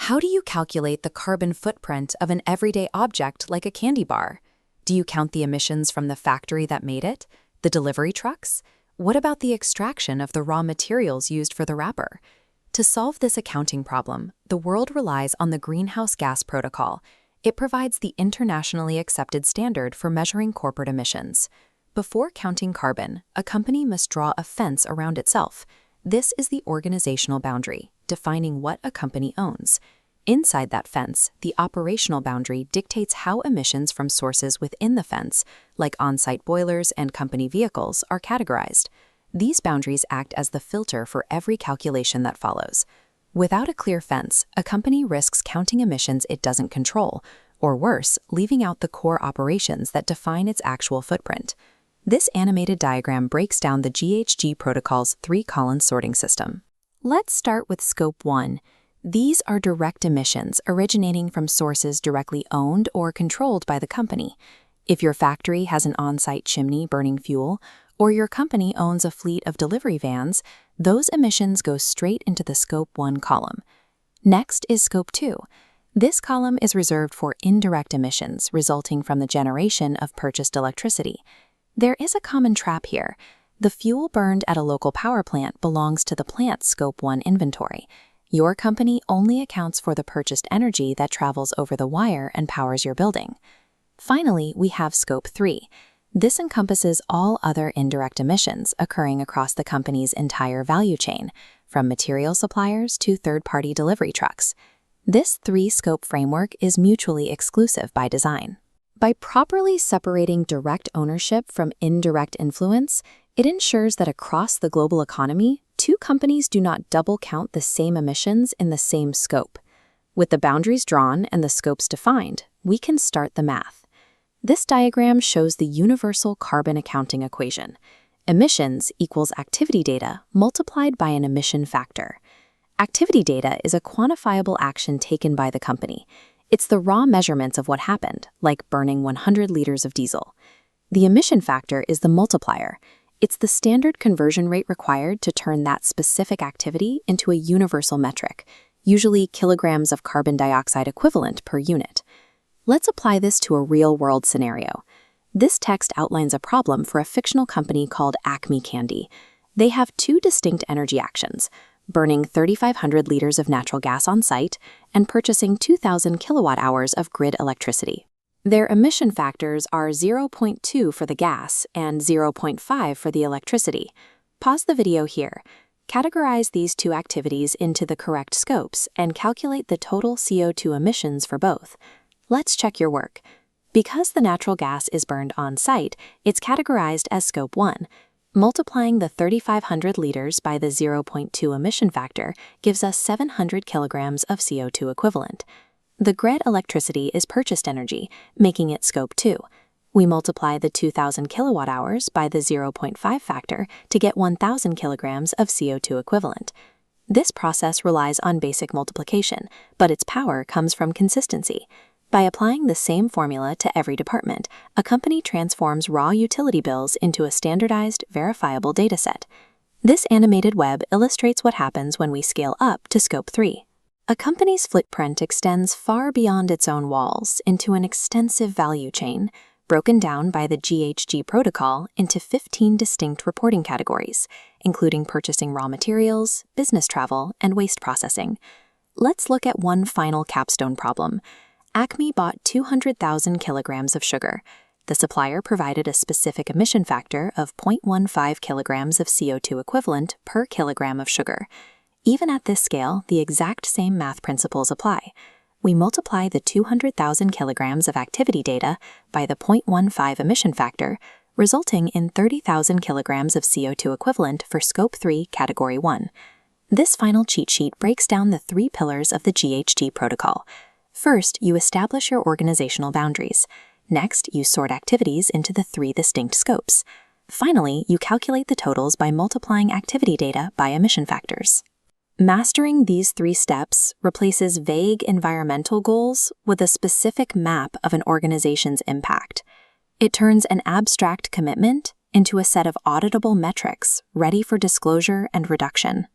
How do you calculate the carbon footprint of an everyday object like a candy bar? Do you count the emissions from the factory that made it? The delivery trucks? What about the extraction of the raw materials used for the wrapper? To solve this accounting problem, the world relies on the Greenhouse Gas Protocol. It provides the internationally accepted standard for measuring corporate emissions. Before counting carbon, a company must draw a fence around itself. This is the organizational boundary, defining what a company owns. Inside that fence, the operational boundary dictates how emissions from sources within the fence, like on-site boilers and company vehicles, are categorized. These boundaries act as the filter for every calculation that follows. Without a clear fence, a company risks counting emissions it doesn't control, or worse, leaving out the core operations that define its actual footprint. This animated diagram breaks down the GHG protocol's three-column sorting system. Let's start with Scope 1. These are direct emissions originating from sources directly owned or controlled by the company. If your factory has an on-site chimney burning fuel, or your company owns a fleet of delivery vans, those emissions go straight into the Scope 1 column. Next is Scope 2. This column is reserved for indirect emissions resulting from the generation of purchased electricity. There is a common trap here. The fuel burned at a local power plant belongs to the plant's Scope 1 inventory. Your company only accounts for the purchased energy that travels over the wire and powers your building. Finally, we have Scope 3. This encompasses all other indirect emissions occurring across the company's entire value chain, from material suppliers to third-party delivery trucks. This three-scope framework is mutually exclusive by design. By properly separating direct ownership from indirect influence, it ensures that across the global economy, two companies do not double count the same emissions in the same scope. With the boundaries drawn and the scopes defined, we can start the math. This diagram shows the universal carbon accounting equation. Emissions equals activity data multiplied by an emission factor. Activity data is a quantifiable action taken by the company. It's the raw measurements of what happened, like burning 100 liters of diesel. The emission factor is the multiplier. It's the standard conversion rate required to turn that specific activity into a universal metric, usually kilograms of carbon dioxide equivalent per unit. Let's apply this to a real-world scenario. This text outlines a problem for a fictional company called Acme Candy. They have two distinct energy actions: burning 3,500 liters of natural gas on site and purchasing 2,000 kilowatt-hours of grid electricity. Their emission factors are 0.2 for the gas and 0.5 for the electricity. Pause the video here. Categorize these two activities into the correct scopes and calculate the total CO2 emissions for both. Let's check your work. Because the natural gas is burned on site, it's categorized as Scope 1. Multiplying the 3,500 liters by the 0.2 emission factor gives us 700 kilograms of CO2 equivalent. The grid electricity is purchased energy, making it Scope 2. We multiply the 2,000 kilowatt-hours by the 0.5 factor to get 1,000 kilograms of CO2 equivalent. This process relies on basic multiplication, but its power comes from consistency. By applying the same formula to every department, a company transforms raw utility bills into a standardized, verifiable dataset. This animated web illustrates what happens when we scale up to Scope 3. A company's footprint extends far beyond its own walls into an extensive value chain, broken down by the GHG protocol into 15 distinct reporting categories, including purchasing raw materials, business travel, and waste processing. Let's look at one final capstone problem. Acme bought 200,000 kilograms of sugar. The supplier provided a specific emission factor of 0.15 kilograms of CO2 equivalent per kilogram of sugar. Even at this scale, the exact same math principles apply. We multiply the 200,000 kilograms of activity data by the 0.15 emission factor, resulting in 30,000 kilograms of CO2 equivalent for Scope 3, Category 1. This final cheat sheet breaks down the three pillars of the GHG protocol. First, you establish your organizational boundaries. Next, you sort activities into the three distinct scopes. Finally, you calculate the totals by multiplying activity data by emission factors. Mastering these three steps replaces vague environmental goals with a specific map of an organization's impact. It turns an abstract commitment into a set of auditable metrics ready for disclosure and reduction.